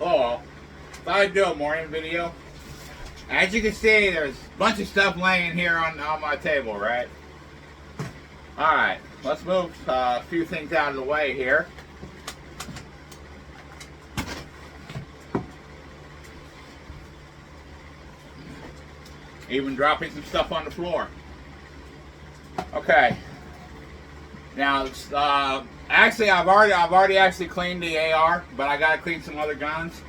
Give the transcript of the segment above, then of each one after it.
Oh, thought I'd do a morning video. As you can see, there's a bunch of stuff laying here on my table, right? Alright, let's move a few things out of the way here. Even dropping some stuff on the floor. Okay. Now, actually, I've already actually cleaned the AR, but I gotta clean some other guns.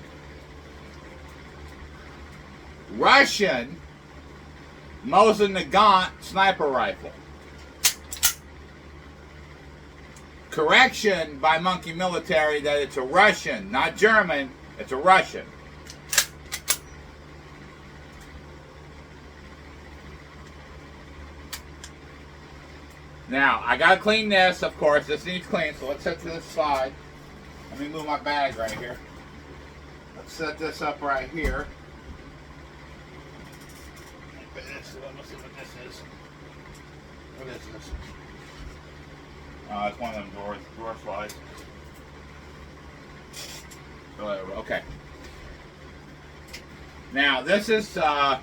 Russian Mosin Nagant sniper rifle. Correction by Monkey Military that it's a Russian, not German. It's a Russian. Now, I gotta clean this, of course. This needs clean, so let's set to this side. Let me move my bag right here. Let's set this up right here. Let's see what this is. What is this? It's one of them drawer slides. Okay. Now, this is, I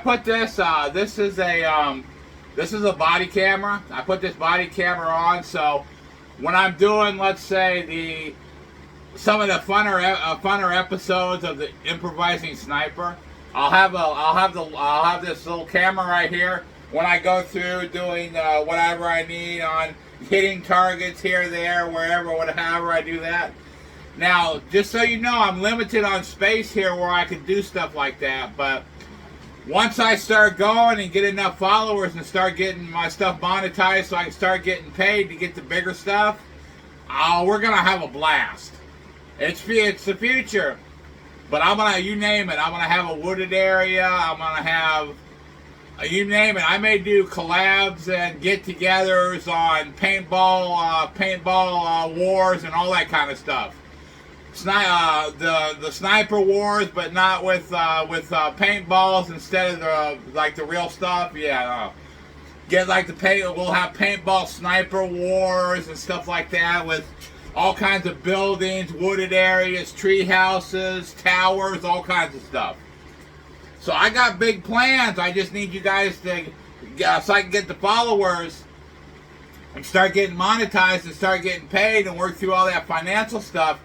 put this, this is a body camera. I put this body camera on, so when I'm doing, let's say, some of the funner episodes of the improvising sniper, I'll have this little camera right here when I go through doing whatever I need on hitting targets here, there, wherever, whatever I do that. Now, just so you know, I'm limited on space here where I can do stuff like that, but once I start going and get enough followers and start getting my stuff monetized so I can start getting paid to get the bigger stuff, we're going to have a blast. It's the future. But I'm going to, you name it, I'm going to have a wooded area, I'm going to have, you name it. I may do collabs and get-togethers on paintball wars and all that kind of stuff. The sniper wars, but not with paintballs instead of the real stuff. Yeah, get like we'll have paintball sniper wars and stuff like that with all kinds of buildings, wooded areas, tree houses, towers, all kinds of stuff. So I got big plans. I just need you guys to, so I can get the followers and start getting monetized and start getting paid and work through all that financial stuff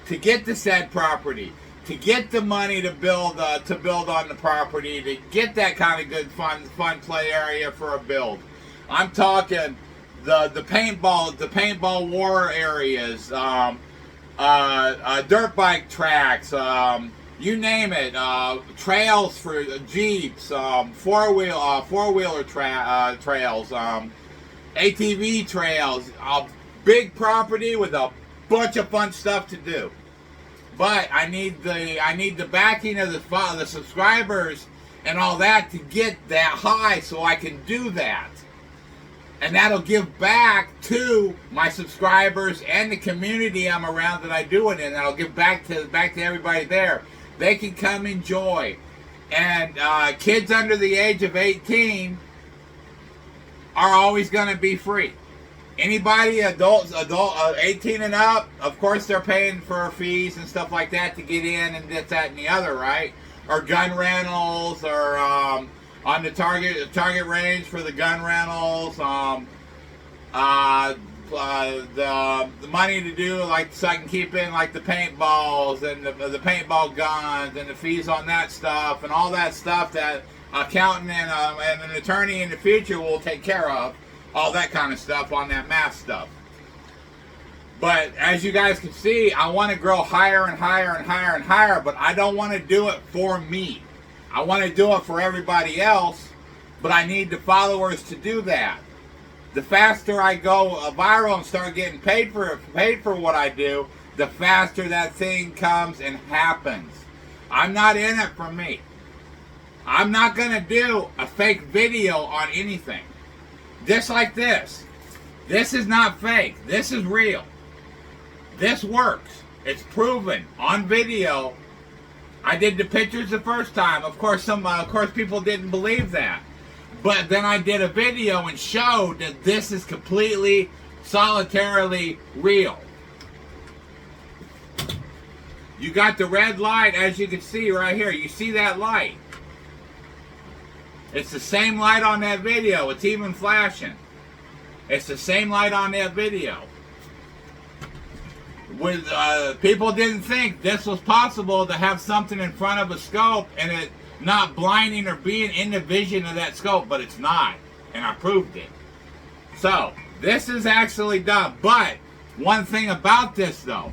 to get the said property, to get the money to build on the property, to get that kind of good fun play area for a build. I'm talking the paintball war areas, dirt bike tracks, you name it, trails for Jeeps, four-wheeler trails, ATV trails, a big property with a bunch of fun stuff to do. But I need the backing of the subscribers and all that to get that high so I can do that. And that'll give back to my subscribers and the community I'm around that I do it in. That'll give back to everybody there. They can come enjoy. And kids under the age of 18 are always going to be free. Anybody, adult 18 and up, of course they're paying for fees and stuff like that to get in and this, that, and the other, right? Or gun rentals, or on the target range for the gun rentals, the money to do, like, so I can keep in, like, the paintballs and the paintball guns and the fees on that stuff and all that stuff that accountant and an attorney in the future will take care of. All that kind of stuff on that math stuff. But as you guys can see, I want to grow higher and higher and higher and higher, but I don't want to do it for me. I want to do it for everybody else, but I need the followers to do that. The faster I go viral and start getting paid for what I do, the faster that thing comes and happens. I'm not in it for me. I'm not going to do a fake video on anything. Just like this. This is not fake. This is real. This works. It's proven on video. I did the pictures the first time. Of course, people didn't believe that. But then I did a video and showed that this is completely, solitarily real. You got the red light, as you can see right here. You see that light? It's the same light on that video. It's even flashing. It's the same light on that video. With people didn't think this was possible to have something in front of a scope and it not blinding or being in the vision of that scope, but it's not, and I proved it. So this is actually done. But one thing about this though,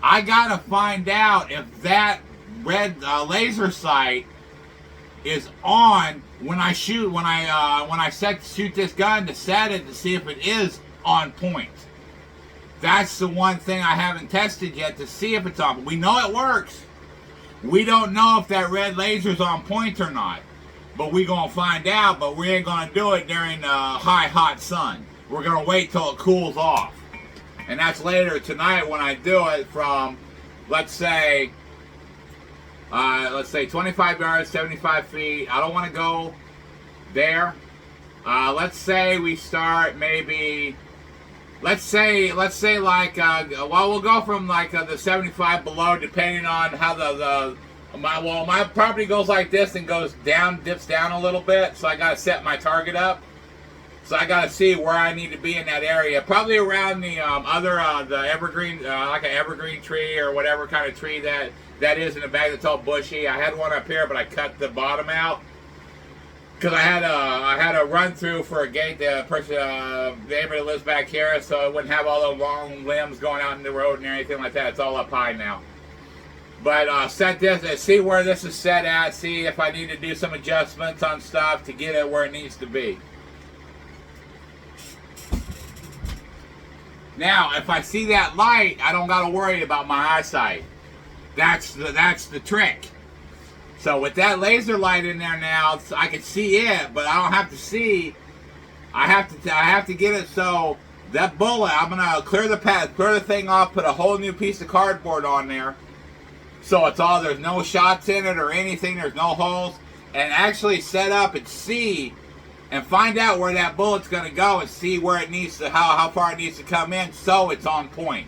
I gotta find out if that red laser sight is on when I shoot, when I shoot this gun to set it to see if it is on point. That's the one thing I haven't tested yet to see if it's on. We know it works. We don't know if that red laser's on point or not. But we're going to find out, but we ain't going to do it during high hot sun. We're going to wait till it cools off. And that's later tonight when I do it from, let's say 25 yards, 75 feet. I don't want to go there. Let's say we start maybe, let's say like, well, we'll go from like the 75 below, depending on how my property goes like this and goes down, dips down a little bit. So I got to set my target up. So I got to see where I need to be in that area. Probably around the the evergreen, like an evergreen tree or whatever kind of tree that is in the back that's all bushy. I had one up here, but I cut the bottom out because I had a run through for a gate. The person, the neighbor that lives back here, so it wouldn't have all the long limbs going out in the road and anything like that. It's all up high now. But set this, see where this is set at. See if I need to do some adjustments on stuff to get it where it needs to be. Now, if I see that light, I don't got to worry about my eyesight. That's the trick. So with that laser light in there now, I can see it, but I don't have to see. I have to get it so that bullet. I'm gonna clear the thing off, put a whole new piece of cardboard on there, so it's all, there's no shots in it or anything. There's no holes, and actually set up and see. And find out where that bullet's going to go and see where it needs to, how far it needs to come in, so it's on point.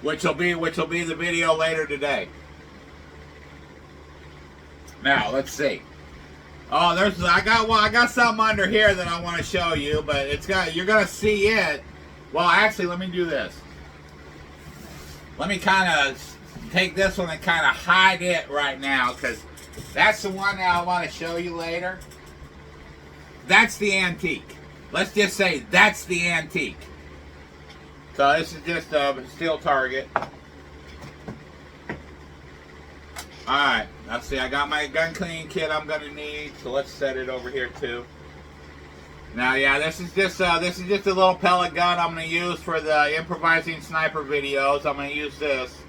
Which will be the video later today. Now let's see. Oh, I got something under here that I want to show you, but you're going to see it. Well, actually, let me do this. Let me kind of take this one and kind of hide it right now, because that's the one that I want to show you later. That's the antique. Let's just say that's the antique. So this is just a steel target. Alright, let's see. I got my gun cleaning kit I'm going to need. So let's set it over here too. Now, yeah, this is just a little pellet gun I'm going to use for the improvising sniper videos. I'm going to use this.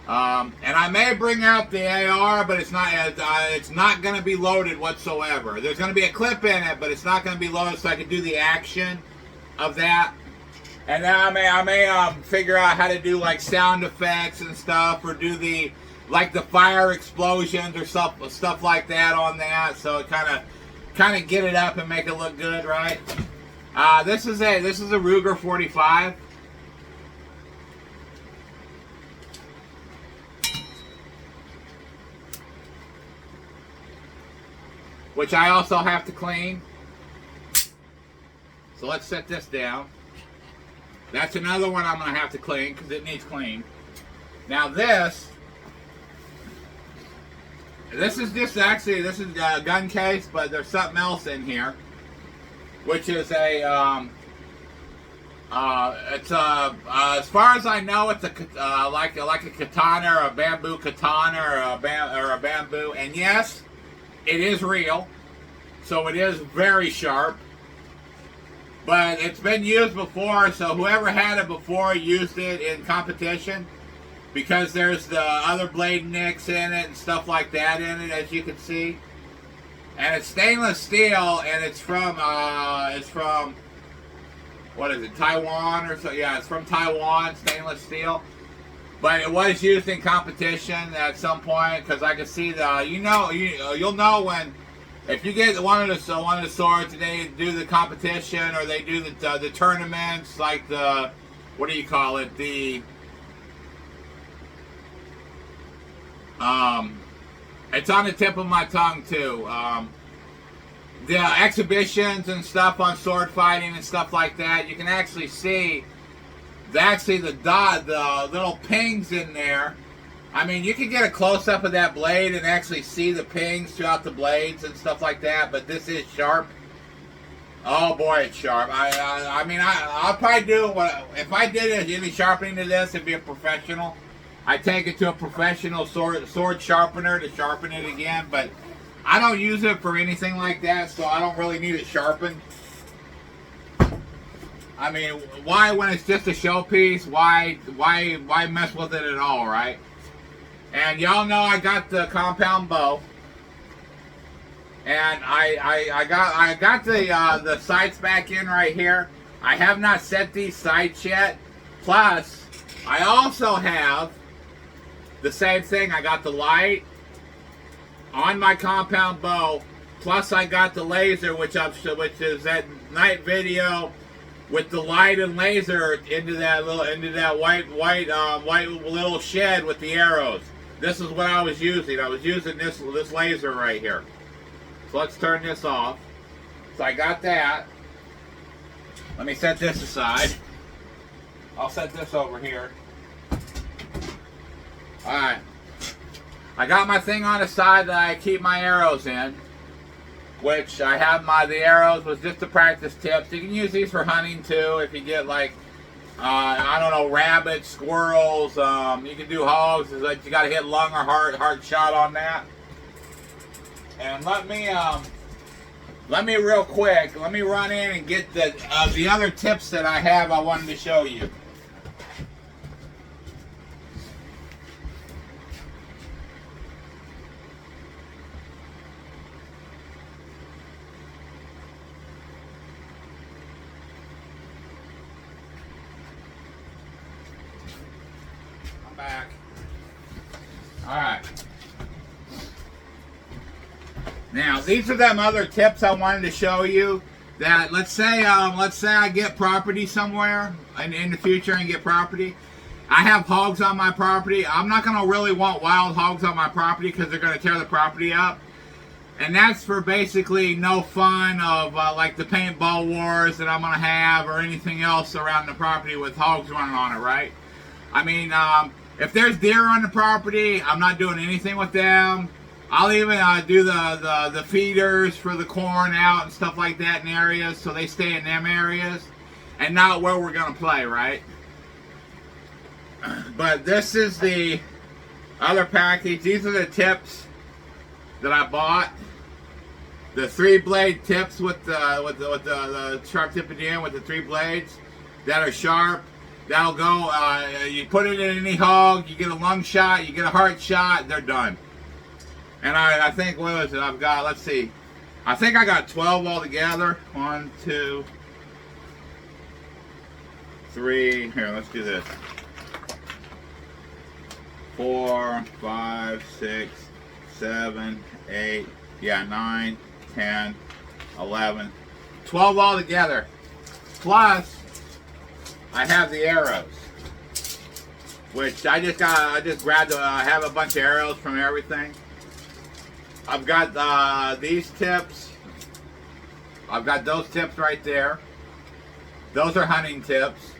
And I may bring out the AR, but it's not going to be loaded whatsoever. There's going to be a clip in it, but it's not going to be loaded, so I can do the action of that. And then I may figure out how to do like sound effects and stuff, or do the fire explosions or stuff like that on that. So it kind of get it up and make it look good, right? This is a Ruger 45. Which I also have to clean. So let's set this down. That's another one I'm going to have to clean because it needs clean. Now this is just actually, this is a gun case, but there's something else in here, which is a as far as I know, it's like a katana or a bamboo katana or a bamboo, and yes, it is real, so it is very sharp. But it's been used before, so whoever had it before used it in competition, because there's the other blade nicks in it and stuff like that in it, as you can see. And it's stainless steel, and it's from what is it, Taiwan or so? Yeah, it's from Taiwan, stainless steel. But it was used in competition at some point, because I can see you'll know when, if you get one of the swords and they do the competition or they do the tournaments, like the, what do you call it, It's on the tip of my tongue too. The exhibitions and stuff on sword fighting and stuff like that, you can actually see the little pings in there. I mean, you can get a close-up of that blade and actually see the pings throughout the blades and stuff like that, but this is sharp. Oh boy, it's sharp. I'll probably do if I did any sharpening to this, it'd be a professional. I take it to a professional sword sharpener to sharpen it again, but I don't use it for anything like that, so I don't really need it sharpened. I mean, why when it's just a showpiece? Why mess with it at all, right? And y'all know I got the compound bow, and I got the sights back in right here. I have not set these sights yet. Plus, I also have the same thing. I got the light on my compound bow. Plus, I got the laser, which is that night video with the light and laser into that white little shed with the arrows. This is what I was using. I was using this laser right here. So let's turn this off. So I got that. Let me set this aside. I'll set this over here. Alright. I got my thing on the side that I keep my arrows in. Which I have the arrows was just to practice tips. You can use these for hunting too if you get like I don't know, rabbits, squirrels, you can do hogs. It's like you got to hit lung or heart shot on that. And let me real quick, let me run in and get the other tips that I have I wanted to show you. Back. All right. Now these are them other tips I wanted to show you. That let's say I get property somewhere in the future and get property. I have hogs on my property. I'm not gonna really want wild hogs on my property because they're gonna tear the property up. And that's for basically no fun of like the paintball wars that I'm gonna have or anything else around the property with hogs running on it, right? I mean, if there's deer on the property, I'm not doing anything with them. I'll even do the feeders for the corn out and stuff like that in areas so they stay in them areas and not where we're going to play, right? But this is the other package. These are the tips that I bought. The 3-blade tips with the sharp tip at the end with the 3 blades that are sharp. That'll go, you put it in any hog, you get a lung shot, you get a heart shot, they're done. And I think, what was it, I've got, let's see, I think I got 12 altogether. 1, 2, 3, here, let's do this. 4, 5, 6, 7, 8, yeah, 9, 10, 11, 12 altogether. Plus, I have the arrows, which I just grabbed. I have a bunch of arrows from everything. I've got these tips. I've got those tips right there. Those are hunting tips.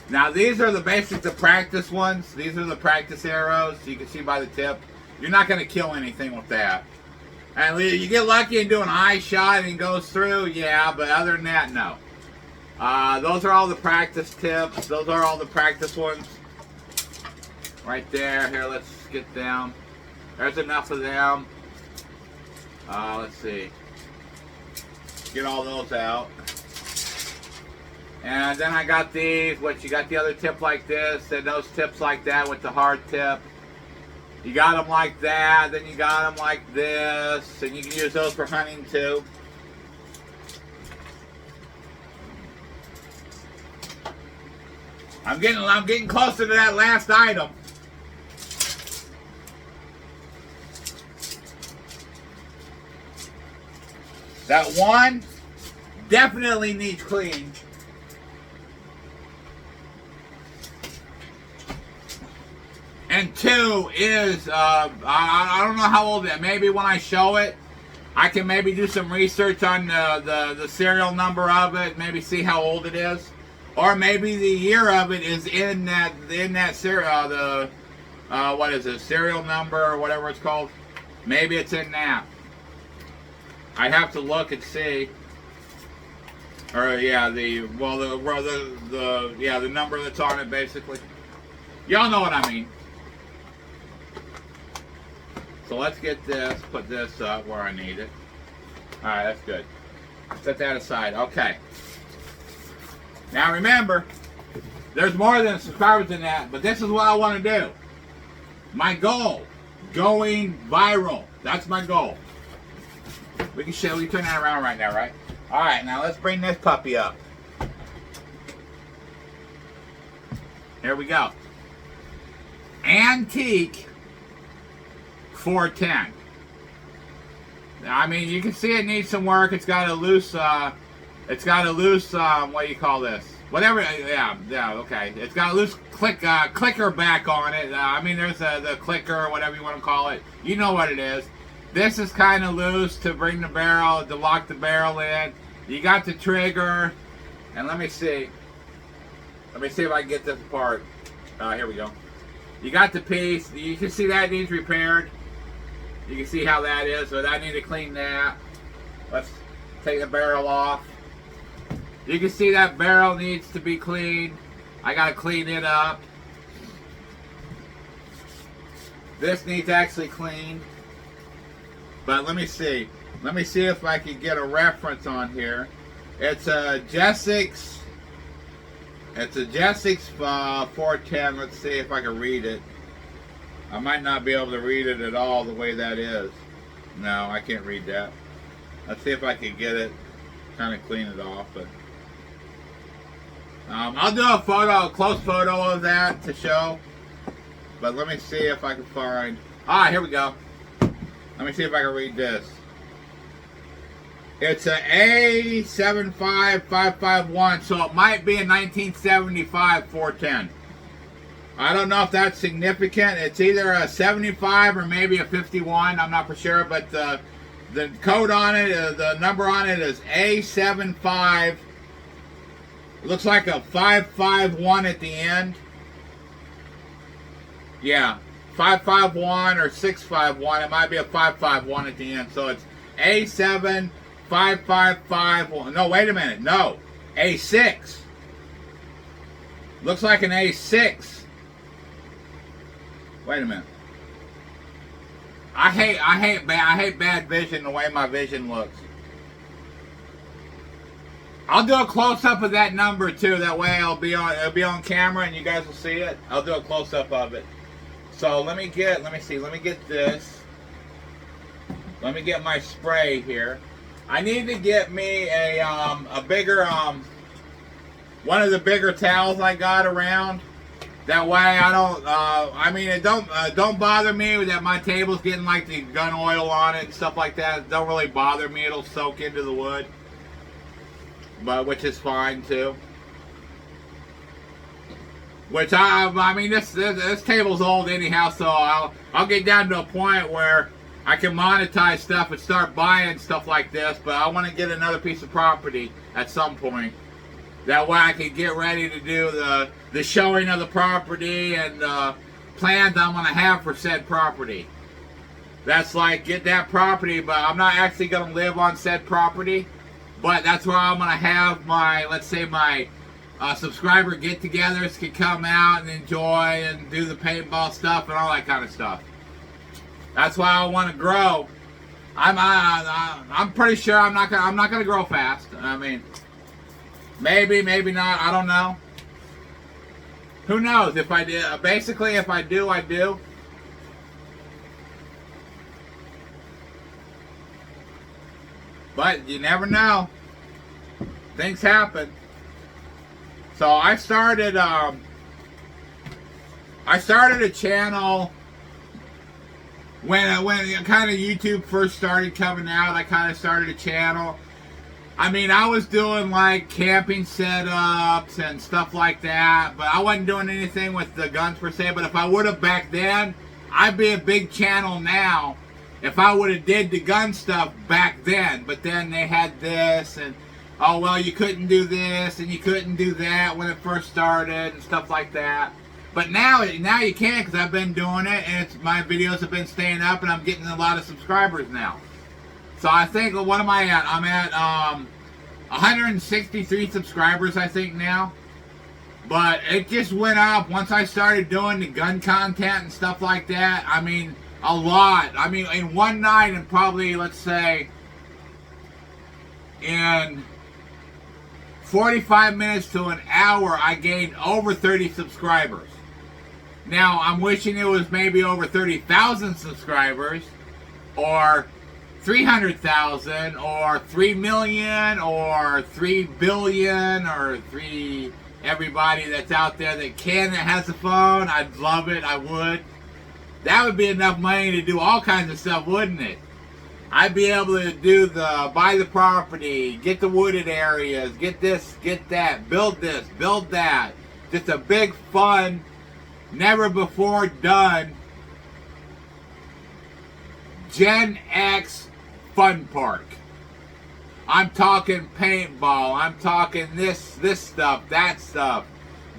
Now these are the practice ones. These are the practice arrows. You can see by the tip. You're not going to kill anything with that. And you get lucky and do an eye shot and it goes through, yeah. But other than that, no. Those are all the practice tips. Those are all the practice ones. Right there. Here, let's get them. There's enough of them. Let's see. Get all those out. And then I got these, which you got the other tip like this, and those tips like that with the hard tip. You got them like that, then you got them like this, and you can use those for hunting too. I'm getting closer to that last item. That one definitely needs clean. And 2 is, I don't know how old it is. Maybe when I show it, I can maybe do some research on the serial number of it, maybe see how old it is. Or maybe the year of it is in that serial, what is it, serial number or whatever it's called. Maybe it's in that. I have to look and see. Or yeah, the number that's on it basically. Y'all know what I mean. So let's get this, put this up where I need it. Alright, that's good. Set that aside. Okay. Now remember, there's more than subscribers in that, but this is what I want to do. My goal, going viral. That's my goal. We can turn that around right now, right? Alright, now let's bring this puppy up. Here we go. Antique 410. I mean, you can see it needs some work. It's got a loose, what do you call this? Whatever, yeah, okay. It's got a loose clicker back on it. I mean, there's the clicker or whatever you want to call it. You know what it is. This is kind of loose to bring the barrel, to lock the barrel in. You got the trigger, and let me see. Let me see if I can get this apart. Here we go. You got the piece. You can see that needs repaired. You can see how that is, so I need to clean that. Let's take the barrel off. You can see that barrel needs to be cleaned. I gotta clean it up. This needs actually cleaned. But let me see. Let me see if I can get a reference on here. It's a Jessex. It's a Jessex 410. Let's see if I can read it. I might not be able to read it at all the way that is. No, I can't read that. Let's see if I can get it, kind of clean it off. But I'll do a close photo of that to show. But let me see if I can find. Here we go. Let me see if I can read this. It's a A75551, so it might be a 1975 410. I don't know if that's significant. It's either a 75 or maybe a 51. I'm not for sure, but the code on it, the number on it is A75. It looks like a 551 at the end. Yeah, 551 or 651. It might be a 551 at the end. So it's A7555. No, wait a minute. No, A6. Looks like an A6. Wait a minute. I hate bad vision the way my vision looks. I'll do a close up of that number too. That way it'll be on camera and you guys will see it. I'll do a close up of it. So let me get this. Let me get my spray here. I need to get me a bigger one of the bigger towels I got around. That way I don't, I mean, it don't bother me that my table's getting like the gun oil on it and stuff like that. It don't really bother me. It'll soak into the wood, but which is fine too. Which I mean, this table's old anyhow, so I'll get down to a point where I can monetize stuff and start buying stuff like this. But I want to get another piece of property at some point. That way I can get ready to do the showing of the property and plans I'm going to have for said property. That's like, get that property, but I'm not actually going to live on said property. But that's where I'm going to have my, let's say my subscriber get-togethers can come out and enjoy and do the paintball stuff and all that kind of stuff. That's why I want to grow. I'm pretty sure I'm not gonna grow fast. I mean, maybe not. I don't know. Who knows? If I did, basically, if I do, I do. But you never know. Things happen. So I started a channel when kind of YouTube first started coming out. I kind of started a channel, I mean, I was doing like camping setups and stuff like that, but I wasn't doing anything with the guns per se. But if I would have back then, I'd be a big channel now if I would have did the gun stuff back then. But then they had this and, oh, well, you couldn't do this and you couldn't do that when it first started and stuff like that. But now you can, because I've been doing it and my videos have been staying up and I'm getting a lot of subscribers now. So I think, what am I at? I'm at 163 subscribers, I think, now. But it just went up once I started doing the gun content and stuff like that. I mean, a lot. I mean, in one night, and probably, let's say, in 45 minutes to an hour, I gained over 30 subscribers. Now, I'm wishing it was maybe over 30,000 subscribers, or 300,000, or 3 million, or 3 billion, or everybody that's out there that has a phone. I'd love it. I would. That would be enough money to do all kinds of stuff, wouldn't it? I'd be able to do buy the property, get the wooded areas, get this, get that, build this, build that. Just a big, fun, never before done Gen X fun park. I'm talking paintball, I'm talking this stuff, that stuff,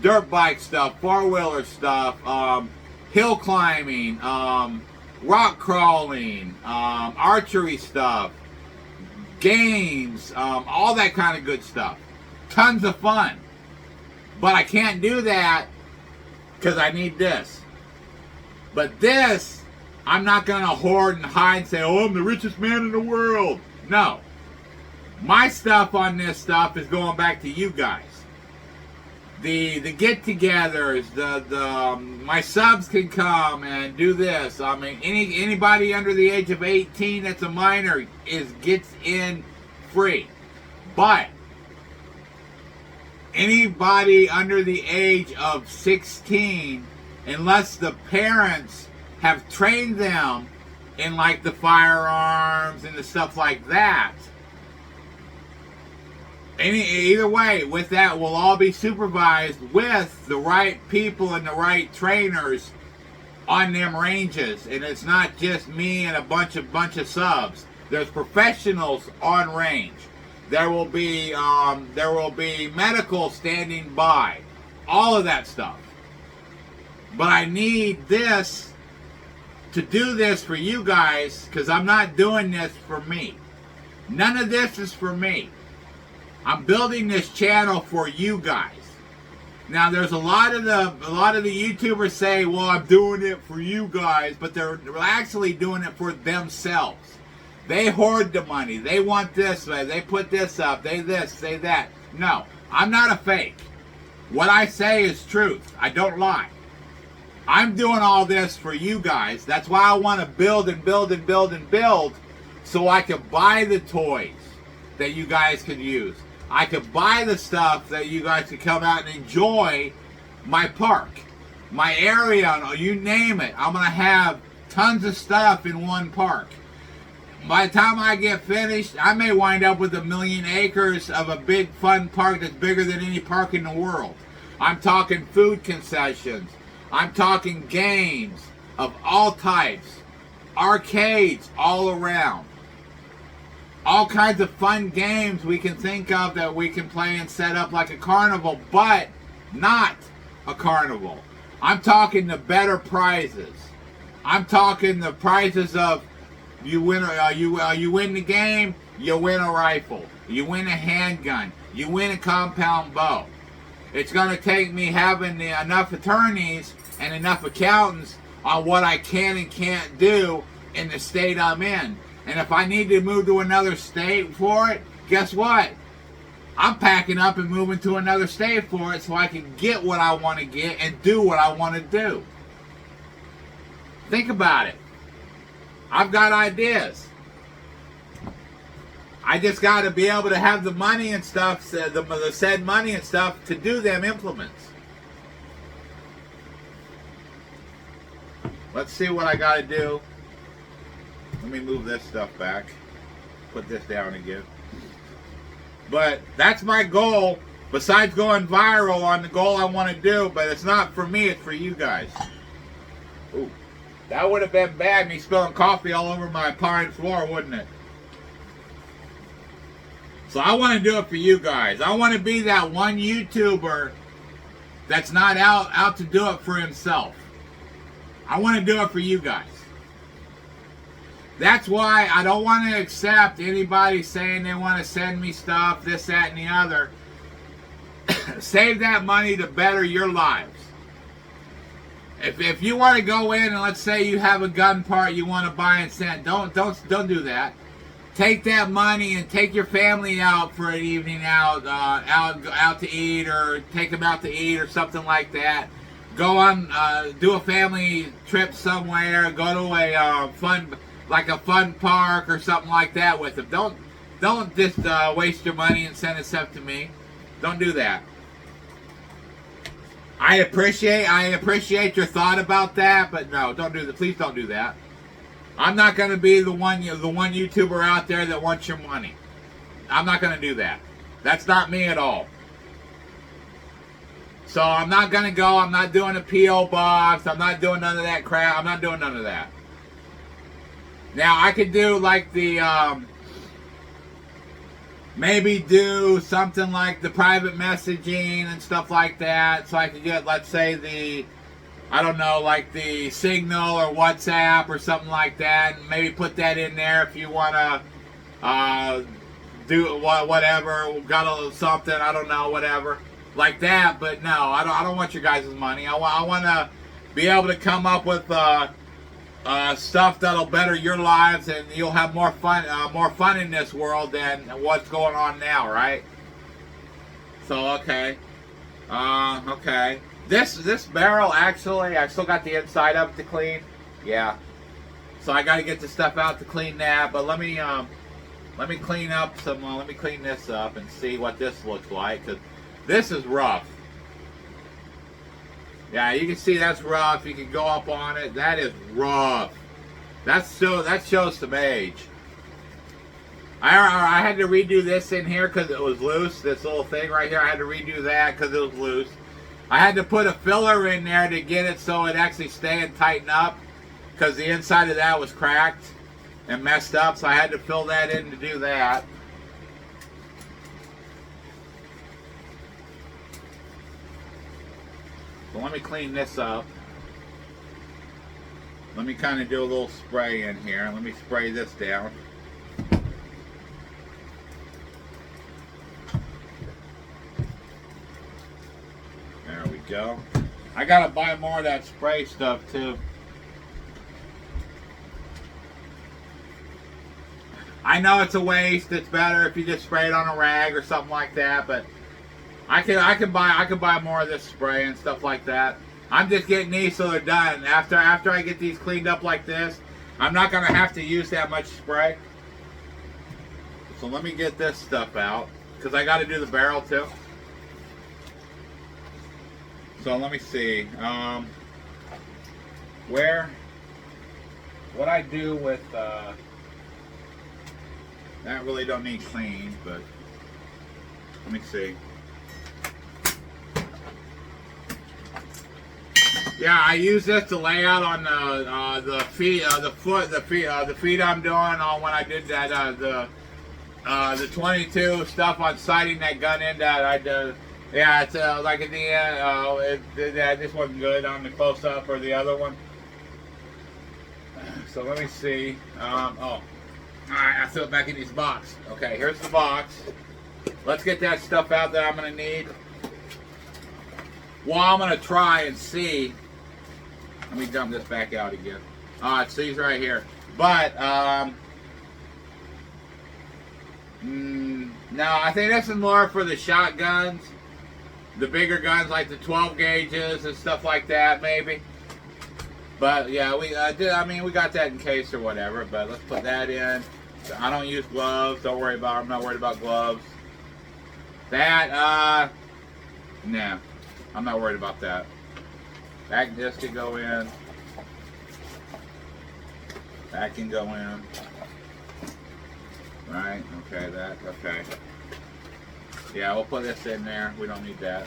dirt bike stuff, four-wheeler stuff, hill climbing, rock crawling, archery stuff, games, all that kind of good stuff. Tons of fun. But I can't do that because I need this. But this, I'm not going to hoard and hide and say, oh, I'm the richest man in the world. No. My stuff on this stuff is going back to you guys. The get-togethers, my subs can come and do this. I mean, anybody under the age of 18 that's a minor gets in free. But anybody under the age of 16, unless the parents have trained them in like the firearms and the stuff like that, either way, with that, we'll all be supervised with the right people and the right trainers on them ranges. And it's not just me and a bunch of subs. There's professionals on range. There will be medical standing by. All of that stuff. But I need this to do this for you guys, because I'm not doing this for me. None of this is for me. I'm building this channel for you guys. Now, there's a lot of the YouTubers say, well, I'm doing it for you guys, but they're actually doing it for themselves. They hoard the money. They want this. They put this up. They this, they that. No, I'm not a fake. What I say is truth. I don't lie. I'm doing all this for you guys. That's why I want to build and build and build and build, so I can buy the toys that you guys could use. I could buy the stuff that you guys could come out and enjoy my park, my area, you name it. I'm going to have tons of stuff in one park. By the time I get finished, I may wind up with 1 million acres of a big fun park that's bigger than any park in the world. I'm talking food concessions. I'm talking games of all types. Arcades all around. All kinds of fun games we can think of that we can play and set up like a carnival, but not a carnival. I'm talking the better prizes. I'm talking the prizes of you win the game, you win a rifle, you win a handgun, you win a compound bow. It's going to take me having enough attorneys and enough accountants on what I can and can't do in the state I'm in. And if I need to move to another state for it, guess what? I'm packing up and moving to another state for it so I can get what I want to get and do what I want to do. Think about it. I've got ideas. I just got to be able to have the money and stuff, the said money and stuff, to do them implements. Let's see what I got to do. Let me move this stuff back. Put this down again. But that's my goal. Besides going viral on the goal I want to do, but it's not for me, it's for you guys. Ooh, that would have been bad, me spilling coffee all over my pine floor, wouldn't it? So I want to do it for you guys. I want to be that one YouTuber that's not out to do it for himself. I want to do it for you guys. That's why I don't want to accept anybody saying they want to send me stuff, this, that, and the other. Save that money to better your lives. If you want to go in and let's say you have a gun part you want to buy and send, don't do that. Take that money and take your family out for an evening out to eat, or take them out to eat or something like that. Go on, do a family trip somewhere. Go to a fun park or something like that with them. Don't just waste your money and send it stuff to me. Don't do that. I appreciate your thought about that, but no, don't do that. Please don't do that. I'm not going to be the one YouTuber out there that wants your money. I'm not going to do that. That's not me at all. So I'm not going to go. I'm not doing a P.O. box. I'm not doing none of that crap. I'm not doing none of that. Now, I could do like the, maybe do something like the private messaging and stuff like that. So I could get, let's say, I don't know, like the Signal or WhatsApp or something like that. And maybe put that in there if you want to do whatever. Got something, I don't know, whatever. Like that. But no, I don't want your guys' money. I want to be able to come up with stuff that'll better your lives, and you'll have more fun in this world than what's going on now, right? So okay, okay. This barrel, actually, I still got the inside of it to clean. Yeah, so I got to get the stuff out to clean that. But let me clean up some. Let me clean this up and see what this looks like, because this is rough. Yeah, you can see that's rough. You can go up on it. That is rough. That shows some age. I had to redo this in here because it was loose. This little thing right here, I had to redo that because it was loose. I had to put a filler in there to get it so it actually stay and tighten up, because the inside of that was cracked and messed up. So I had to fill that in to do that. So let me clean this up. Let me kind of do a little spray in here. Let me spray this down. There we go. I gotta buy more of that spray stuff too. I know it's a waste. It's better if you just spray it on a rag or something like that, but I can buy more of this spray and stuff like that. I'm just getting these so they're done. After I get these cleaned up like this, I'm not gonna have to use that much spray. So let me get this stuff out, because I got to do the barrel too. So let me see. What I do with that really don't need clean, but let me see. Yeah, I use this to lay out on the feet I'm doing on when I did that the 22 stuff on sighting that gun in that I did. Yeah, it's like at the end, this wasn't good on the close up or the other one. So let me see. All right, I threw it back in this box. Okay, here's the box. Let's get that stuff out that I'm gonna need. Well, I'm gonna try and see. Let me dump this back out again. It's these right here. But no, I think this is more for the shotguns, the bigger guns like the 12 gauges and stuff like that, maybe. But yeah, we got that in case or whatever. But let's put that in. I don't use gloves. Don't worry about. I'm not worried about gloves. That no, I'm not worried about that. That just can go in. That can go in. Right? Okay. That okay. Yeah, we'll put this in there. We don't need that.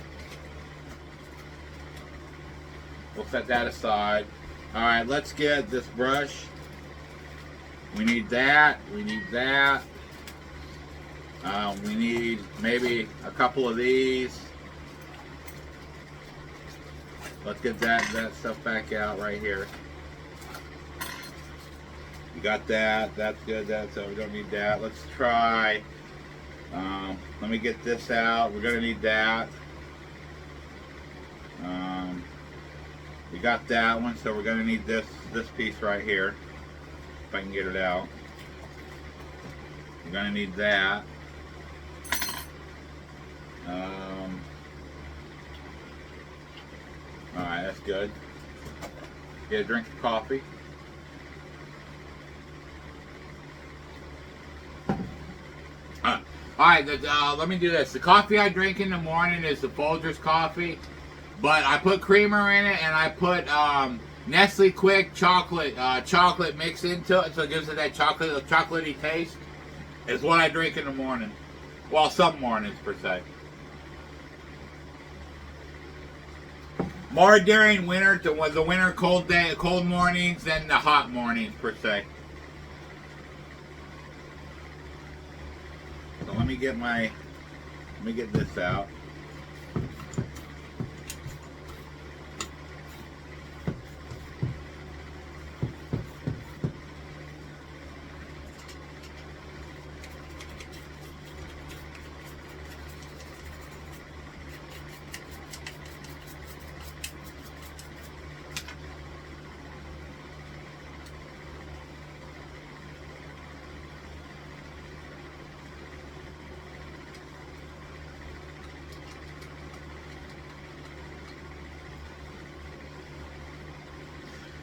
We'll set that aside. All right, let's get this brush. We need that. We need that. We need maybe a couple of these. Let's get that stuff back out right here. You got that. That's good. So we don't need that. Let's try. Let me get this out. We're gonna need that. We got that one, so we're gonna need this piece right here. If I can get it out. We're gonna need that. Alright, that's good. Get a drink of coffee. Alright, let me do this. The coffee I drink in the morning is the Folgers coffee, but I put creamer in it and I put Nestle Quick chocolate mix into it, so it gives it that chocolatey taste. Is what I drink in the morning. Well, some mornings per se. More during winter, to the winter cold mornings than the hot mornings per se. So let me get this out.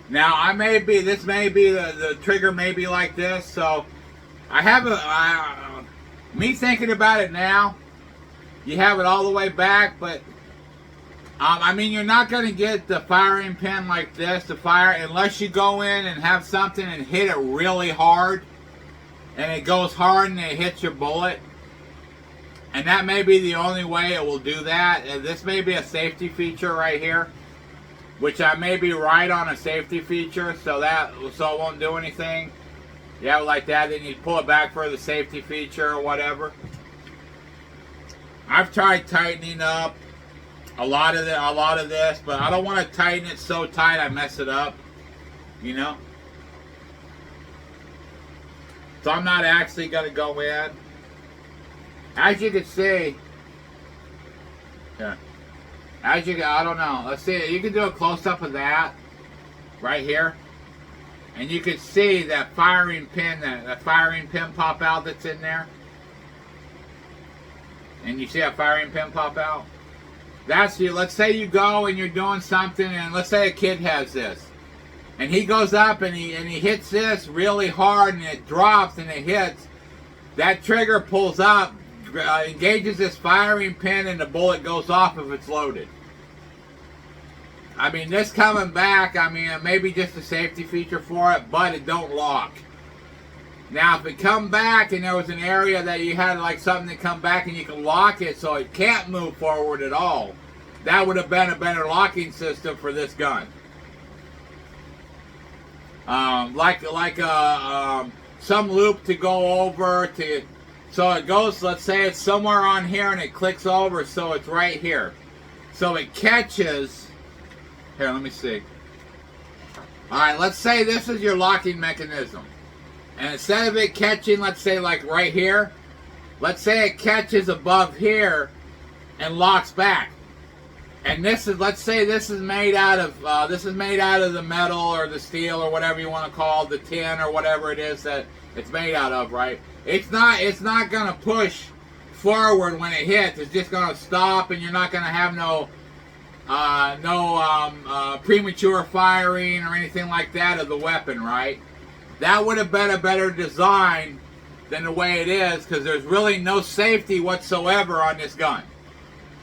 Now this may be the trigger may be like this, so I have me thinking about it now, you have it all the way back, but I mean, you're not going to get the firing pin like this to fire unless you go in and have something and hit it really hard, and it goes hard and it hits your bullet, and that may be the only way it will do that. And this may be a safety feature right here, which I may be right on a safety feature, so it won't do anything. You have it like that, then you pull it back for the safety feature or whatever. I've tried tightening up a lot of this, but I don't want to tighten it so tight I mess it up, you know. So I'm not actually going to go in. As you can see, yeah. I don't know. Let's see. You can do a close-up of that right here, and you can see that firing pin, that firing pin pop out that's in there. And you see that firing pin pop out. That's you. Let's say you go and you're doing something, and let's say a kid has this, and he goes up and he hits this really hard, and it drops and it hits. That trigger pulls up, engages this firing pin, and the bullet goes off if it's loaded. I mean, this coming back, I mean, it may be just a safety feature for it, but it don't lock. Now, if it come back and there was an area that you had like something that come back and you can lock it so it can't move forward at all, that would have been a better locking system for this gun. Some loop to go over to, so it goes, let's say it's somewhere on here and it clicks over, so it's right here. So it catches. Here, let me see. Alright, let's say this is your locking mechanism. And instead of it catching, let's say like right here, let's say it catches above here and locks back. And this is, let's say this is made out of the metal or the steel or whatever you want to call it, the tin or whatever it is that it's made out of, right? It's not going to push forward when it hits. It's just going to stop, and you're not going to have no premature firing or anything like that of the weapon, right? That would have been a better design than the way it is, because there's really no safety whatsoever on this gun,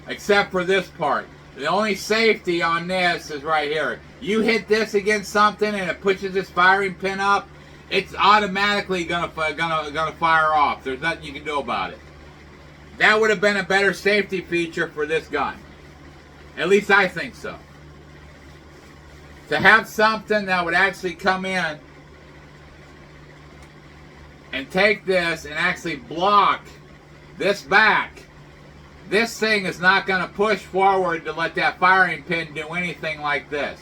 except for this part. The only safety on this is right here. You hit this against something and it pushes this firing pin up, it's automatically gonna fire off. There's nothing you can do about it. That would have been a better safety feature for this gun. At least I think so. To have something that would actually come in and take this and actually block this back. This thing is not going to push forward to let that firing pin do anything like this.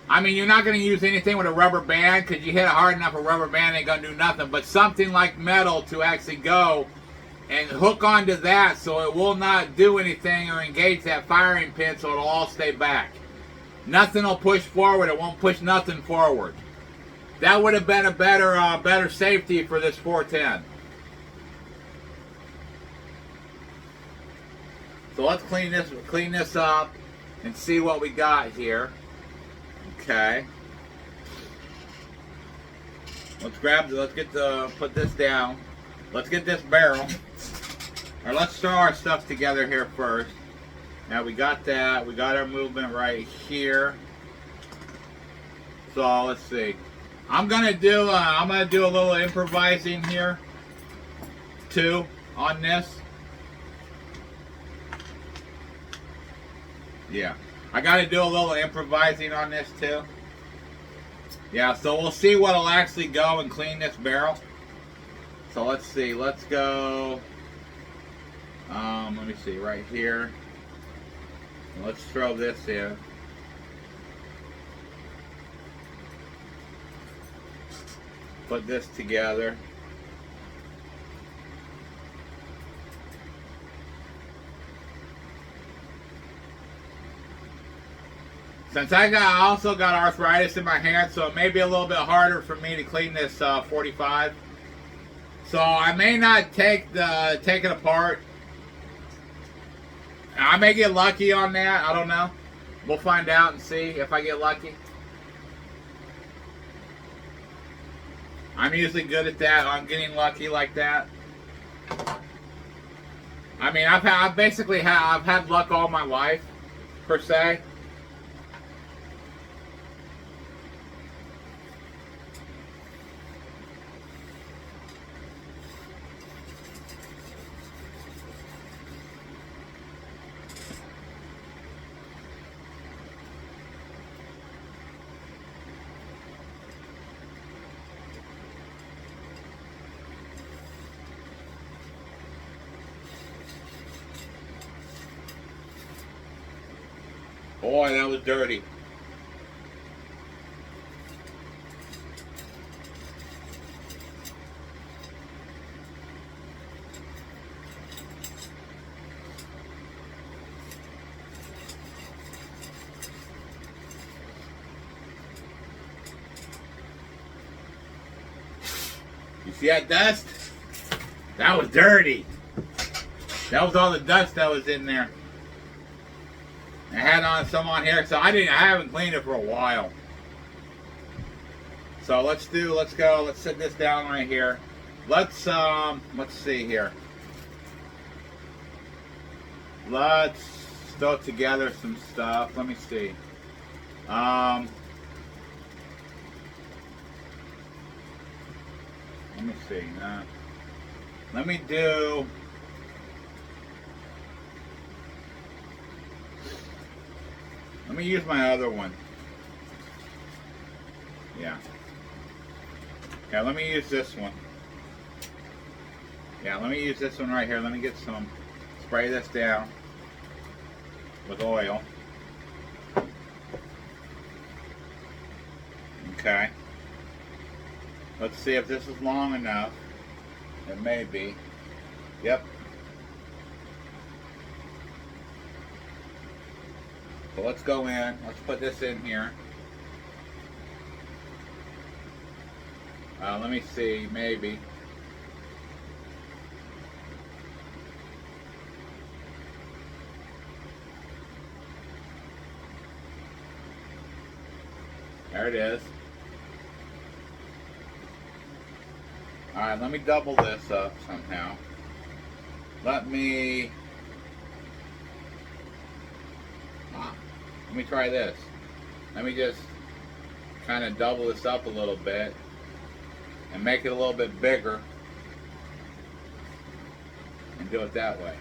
I mean, you're not going to use anything with a rubber band, because you hit it hard enough, a rubber band ain't going to do nothing. But something like metal to actually go and hook onto that so it will not do anything or engage that firing pin, so it'll all stay back. Nothing will push forward. It won't push nothing forward. That would have been a better safety for this 410. So let's clean this up and see what we got here. Okay. Put this down. Let's get this barrel. Or let's throw our stuff together here first. Now we got that. We got our movement right here. So let's see. I'm gonna do a little improvising here too on this. Yeah. I got to do a little improvising on this too. Yeah, so we'll see what'll actually go and clean this barrel. So let's see. Let's go. Let me see right here. Let's throw this in. Put this together. Since I also got arthritis in my hand, so it may be a little bit harder for me to clean this 45. So I may not take it apart. I may get lucky on that. I don't know. We'll find out and see if I get lucky. I'm usually good at that. I'm getting lucky like that. I mean, I've had luck all my life, per se. Boy, that was dirty. You see that dust? That was dirty. That was all the dust that was in there. I had on some on here, so I haven't cleaned it for a while. So let's sit this down right here. Let's see here. Let's throw together some stuff. Let me see. Let me see. Let me do. Let me use my other one. Yeah. Yeah, let me use this one. Yeah, let me use this one right here. Let me get some, spray this down with oil. Okay. Let's see if this is long enough. It may be. Yep. So let's go in. Let's put this in here. Let me see, maybe. There it is. Alright, let me double this up somehow. Let me try this. Let me just kind of double this up a little bit and make it a little bit bigger. And do it that way.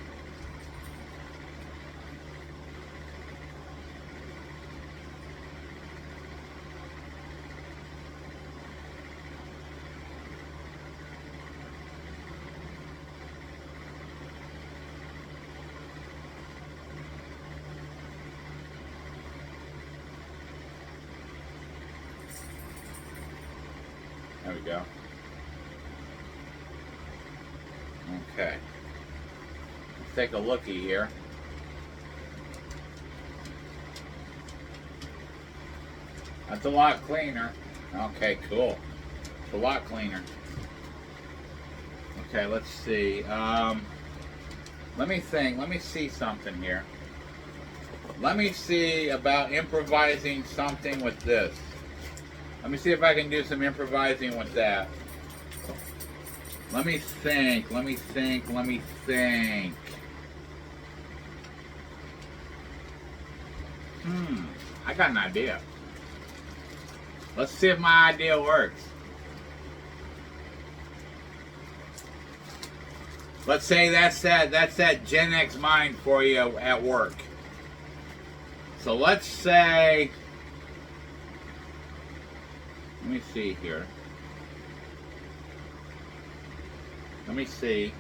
There we go. Okay. Let's take a looky here. That's a lot cleaner. Okay, cool. It's a lot cleaner. Okay, let's see. Let me think. Let me see something here. Let me see about improvising something with this. Let me see if I can do some improvising with that. Let me think. Let me think. Let me think. I got an idea. Let's see if my idea works. Let's say that's that Gen X mind for you at work. So let's say, let me see here. Let me see.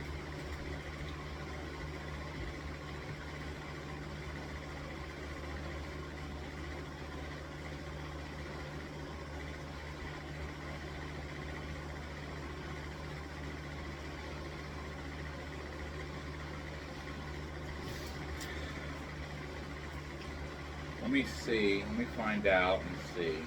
Let me see. Let me find out and see.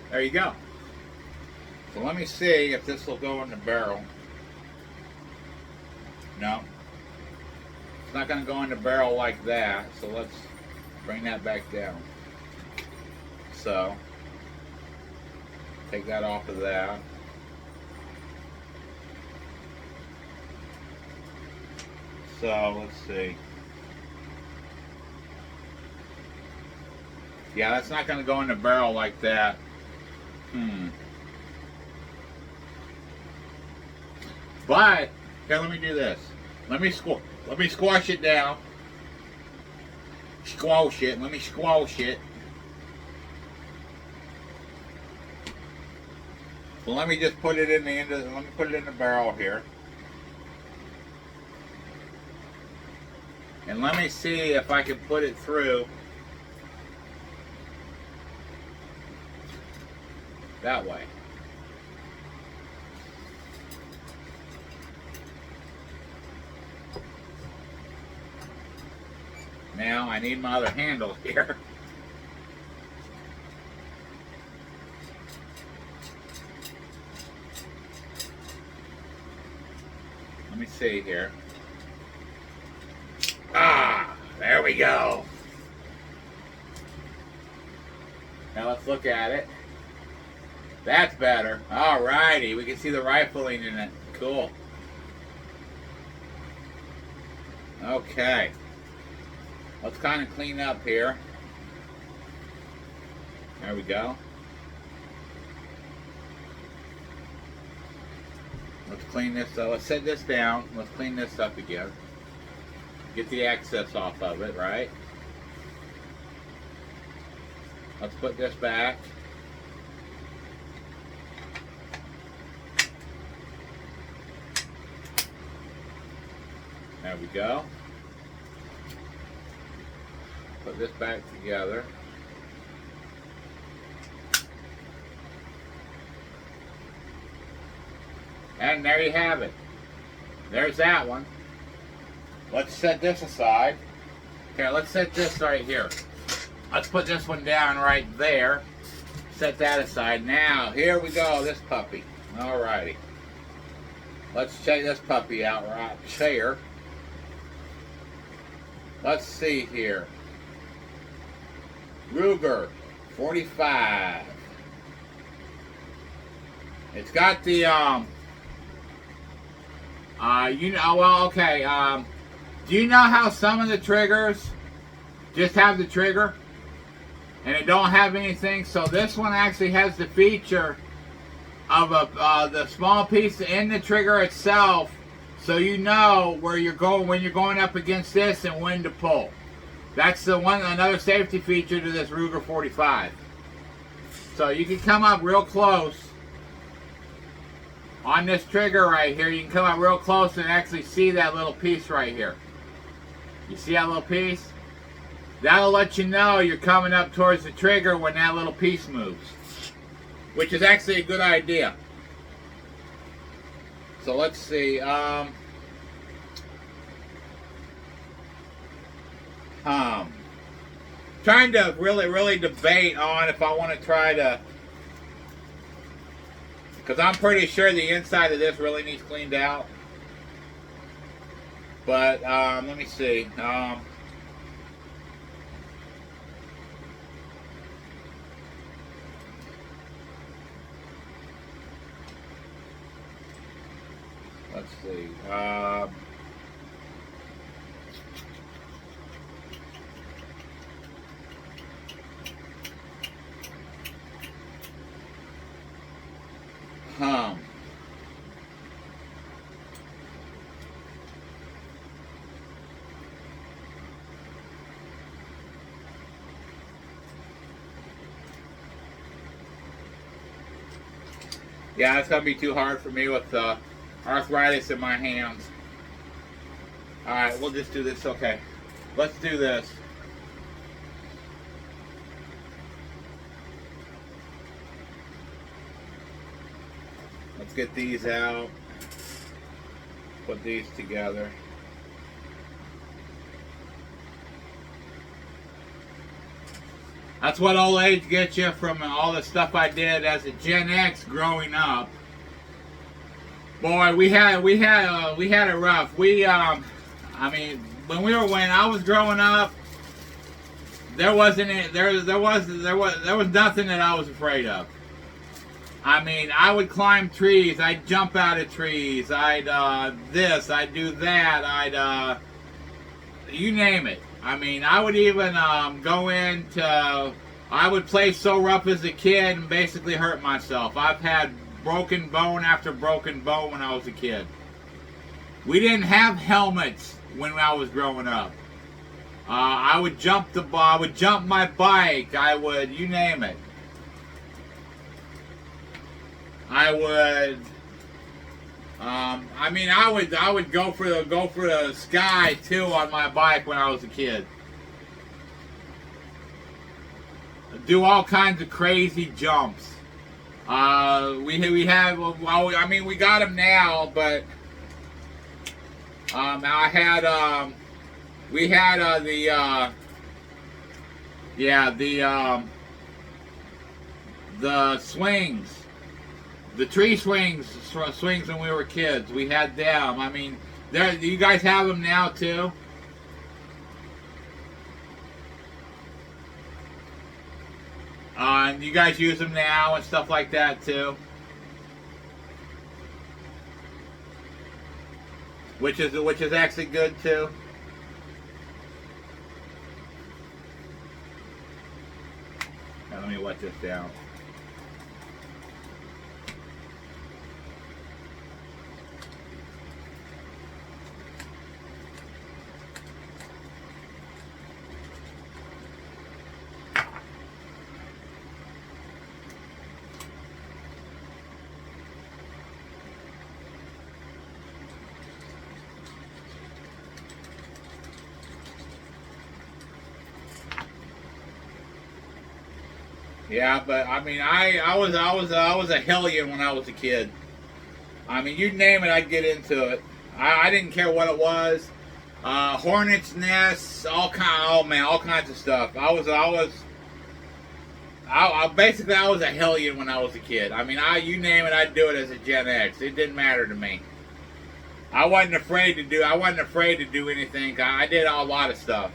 There you go. So let me see if this will go in the barrel. No. It's not going to go in the barrel like that. So let's bring that back down. So take that off of that. So let's see. Yeah, that's not going to go in the barrel like that. But here, let me do this. Let me squash it down. Squash it. Let me squash it. Well, let me just put it in the end of. Let me put it in the barrel here. And let me see if I can put it through that way. Now I need my other handle here. Let me see here. Ah, there we go. Now let's look at it. That's better. Alrighty, we can see the rifling in it. Cool. Okay. Let's kind of clean up here. There we go. Let's clean this up. Let's set this down. Let's clean this up again. Get the excess off of it, right? Let's put this back. There we go. Put this back together. And there you have it. There's that one. Let's set this aside. Okay, let's set this right here. Let's put this one down right there. Set that aside. Now, here we go, this puppy. Alrighty. Let's check this puppy out right here. Let's see here. Ruger 45. It's got the You know, well, okay. Do you know how some of the triggers just have the trigger and it don't have anything? So this one actually has the feature of the small piece in the trigger itself, so you know where you're going when you're going up against this and when to pull. That's the one, another safety feature to this Ruger 45. So you can come up real close on this trigger right here. You can come up real close and actually see that little piece right here. You see that little piece? That'll let you know you're coming up towards the trigger when that little piece moves, which is actually a good idea. So let's see. Trying to really debate on if I want to try to, because I'm pretty sure the inside of this really needs cleaned out. But let me see. Let's see. Yeah, it's gonna be too hard for me with arthritis in my hands. Alright, we'll just do this. Okay, let's do this. Let's get these out, put these together. That's what old age gets you from all the stuff I did as a Gen X growing up. Boy, we had it rough. I mean, when I was growing up, there was nothing that I was afraid of. I mean, I would climb trees, I'd jump out of trees, I'd do that, you name it. I mean, I would even I would play so rough as a kid and basically hurt myself. I've had broken bone after broken bone when I was a kid. We didn't have helmets when I was growing up. I would jump my bike, you name it. I would go for the sky too on my bike when I was a kid. Do all kinds of crazy jumps. We got them now, but we had the swings. The tree swings when we were kids. We had them. I mean, you guys have them now too. And you guys use them now and stuff like that too. Which is actually good too. Now, let me wet this down. Yeah, but I mean, I was a hellion when I was a kid. I mean, you name it, I'd get into it. I didn't care what it was. Hornets' nests, all kinds of stuff. I was a hellion when I was a kid. I mean, you name it, I'd do it as a Gen X. It didn't matter to me. I wasn't afraid to do anything. I did a lot of stuff.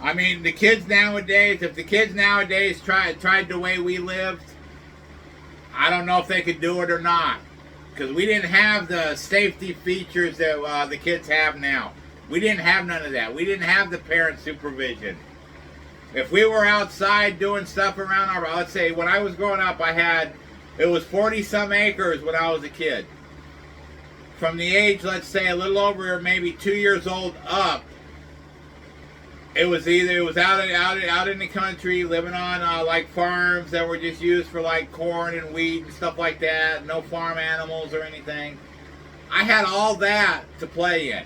I mean, the kids nowadays, if the kids nowadays tried the way we lived, I don't know if they could do it or not. because we didn't have the safety features that the kids have now. We didn't have none of that. We didn't have the parent supervision. If we were outside doing stuff around our, let's say when I was growing up, it was 40 some acres when I was a kid. From the age, let's say a little over maybe 2 years old up, it was out in the country, living on like farms that were just used for like corn and wheat and stuff like that. No farm animals or anything. I had all that to play in.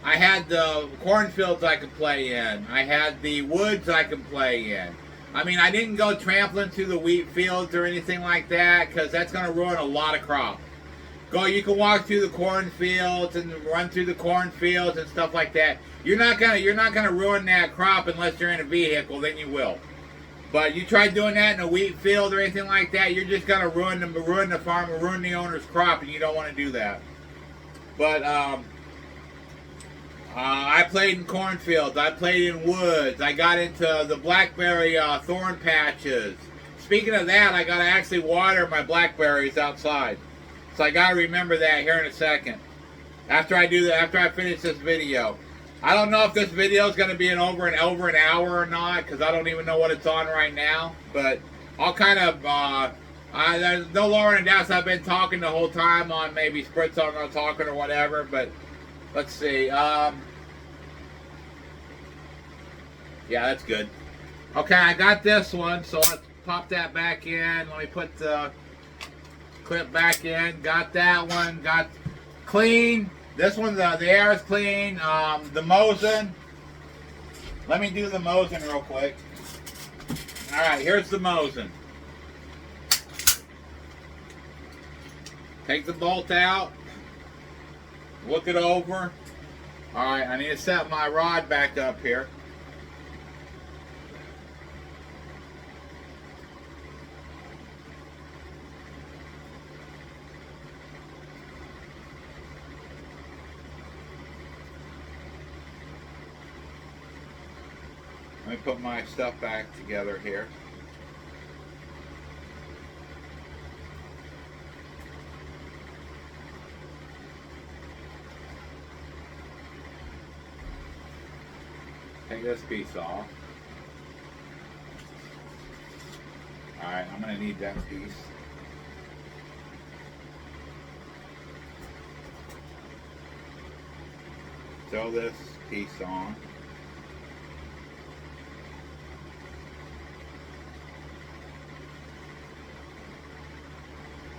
I had the cornfields I could play in. I had the woods I could play in. I mean, I didn't go trampling through the wheat fields or anything like that because that's going to ruin a lot of crop. You can walk through the cornfields and run through the cornfields and stuff like that. You're not gonna ruin that crop unless you're in a vehicle. Then you will. But you try doing that in a wheat field or anything like that, you're just gonna ruin the farm, or ruin the owner's crop, and you don't want to do that. But I played in cornfields. I played in woods. I got into the blackberry thorn patches. Speaking of that, I gotta actually water my blackberries outside. So I gotta remember that here in a second. After I finish this video. I don't know if this video is gonna be over an hour or not, because I don't even know what it's on right now. But I'll kind of there's no lower than doubt I've been talking the whole time on maybe Spritz on talking or whatever, but let's see. Yeah, that's good. Okay, I got this one, so let's pop that back in. Let me put the clip back in. Got that one. Got clean. This one, the air is clean. The Mosin. Let me do the Mosin real quick. All right, here's the Mosin. Take the bolt out. Look it over. All right, I need to set my rod back up here. Let me put my stuff back together here. Take this piece off. Alright, I'm going to need that piece. Throw this piece on.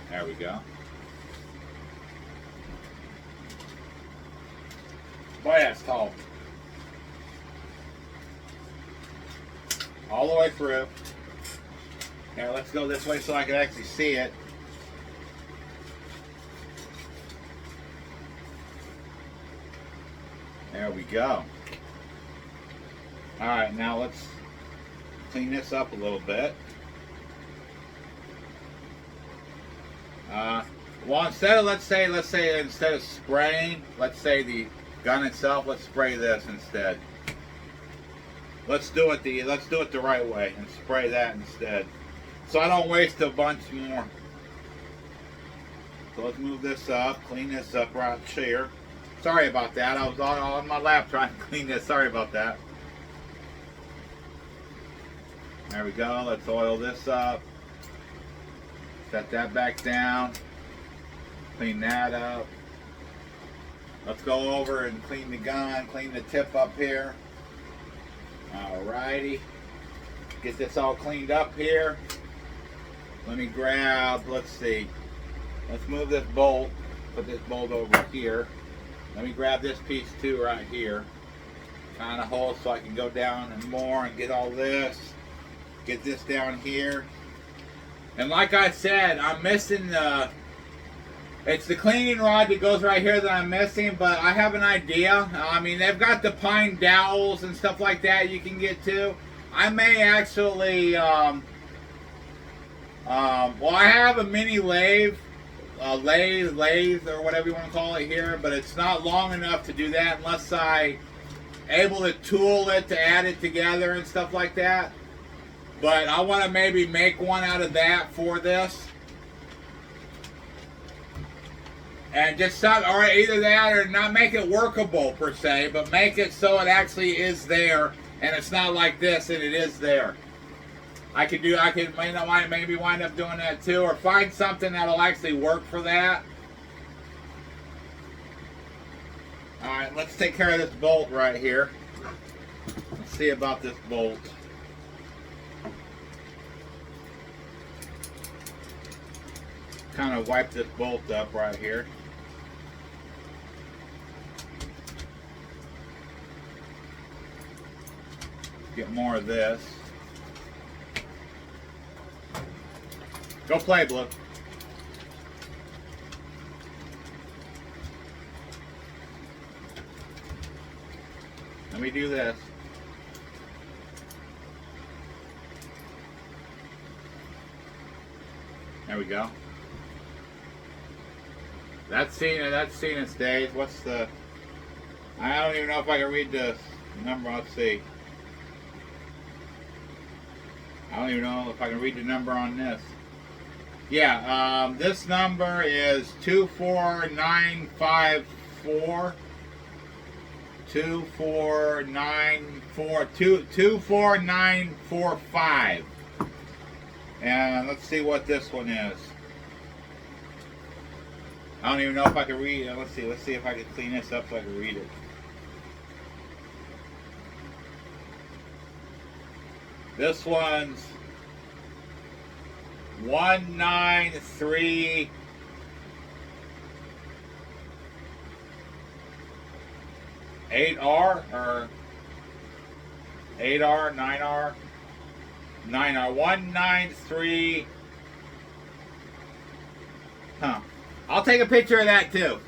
There we go. Boy, that's tall. All the way through. Now let's go this way so I can actually see it. There we go. Alright, now let's clean this up a little bit. Well, instead of let's say instead of spraying, let's say the gun itself, let's spray this instead. Let's do it the right way and spray that instead, so I don't waste a bunch more. So let's move this up, clean this up right here. Sorry about that. I was on my lap trying to clean this. Sorry about that. There we go. Let's oil this up. Set that back down. Clean that up. Let's go over and clean the gun, clean the tip up here. Alrighty. Get this all cleaned up here. Let me grab, let's see. Let's move this bolt. Put this bolt over here. Let me grab this piece too right here. Kind of hold so I can go down and more and get all this. Get this down here. And like I said, I'm missing it's the cleaning rod that goes right here that I'm missing, but I have an idea. I mean, they've got the pine dowels and stuff like that you can get to. I may actually, well, I have a mini lathe or whatever you want to call it here, but it's not long enough to do that unless I able to tool it to add it together and stuff like that. But I want to maybe make one out of that for this. And just or either that or not make it workable per se, but make it so it actually is there and it's not like this and it is there. I could maybe wind up doing that too, or find something that'll actually work for that. Alright, let's take care of this bolt right here. Let's see about this bolt. Kind of wipe this bolt up right here. Get more of this. Go play, Blue. Let me do this. There we go. That's seen its days. What's the... I don't even know if I can read the number. Let's see. I don't even know if I can read the number on this. Yeah, this number is 24954. 24945. And let's see what this one is. I don't even know if I can read it. Let's see if I can clean this up so I can read it. This one's 193 8R or 8R, 9R, 9R, 193. Huh. I'll take a picture of that too.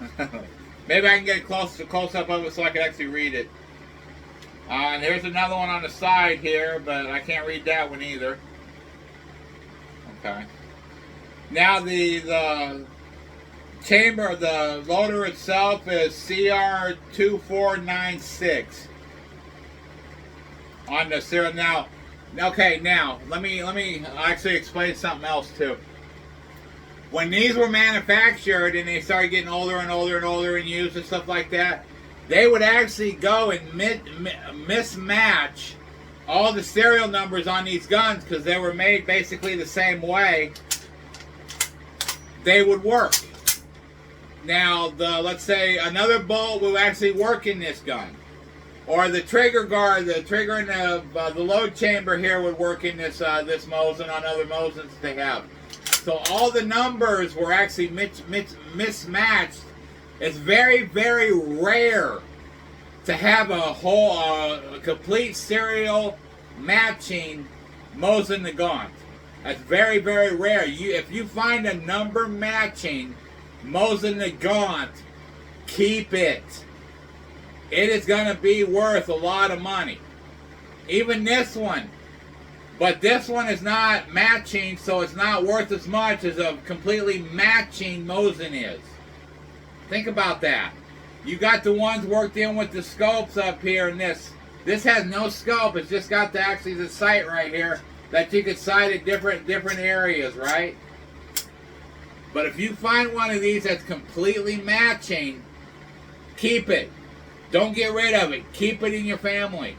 Maybe I can get a close up of it so I can actually read it. And there's another one on the side here, but I can't read that one either. Okay. Now the chamber, the loader itself is CR2496 on the serial. Now, okay, now let me actually explain something else too. When these were manufactured and they started getting older and older and older and used and stuff like that, they would actually go and mismatch all the serial numbers on these guns because they were made basically the same way. They would work. Now, let's say another bolt will actually work in this gun, or the trigger guard, the trigger and the load chamber here would work in this this Mosin on other Mosins they have. So all the numbers were actually mismatched. It's very, very rare to have a complete serial matching Mosin Nagant. That's very, very rare. If you find a number matching Mosin Nagant, keep it. It is going to be worth a lot of money. Even this one. But this one is not matching, so it's not worth as much as a completely matching Mosin is. Think about that. You got the ones worked in with the scopes up here, and this has no scope. It's just got the sight right here that you could sight at different areas, right? But if you find one of these that's completely matching, keep it. Don't get rid of it. Keep it in your family.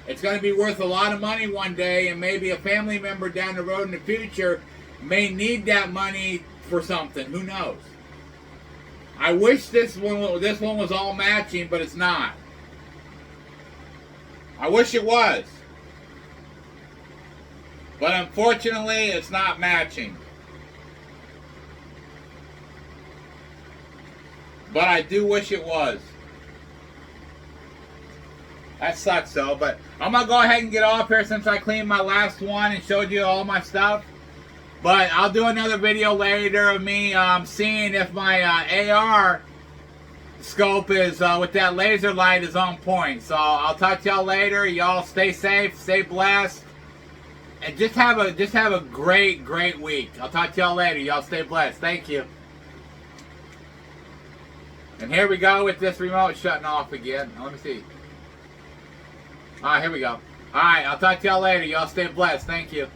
It's going to be worth a lot of money one day, and maybe a family member down the road in the future may need that money for something. Who knows? I wish this one was all matching, but it's not. I wish it was. But unfortunately, it's not matching. But I do wish it was. That sucks though, but I'm going to go ahead and get off here since I cleaned my last one and showed you all my stuff. But I'll do another video later of me seeing if my AR scope is with that laser light is on point. So I'll talk to y'all later. Y'all stay safe, stay blessed, and just have a great week. I'll talk to y'all later. Y'all stay blessed. Thank you. And here we go with this remote shutting off again. Let me see. Alright, here we go. Alright, I'll talk to y'all later. Y'all stay blessed. Thank you.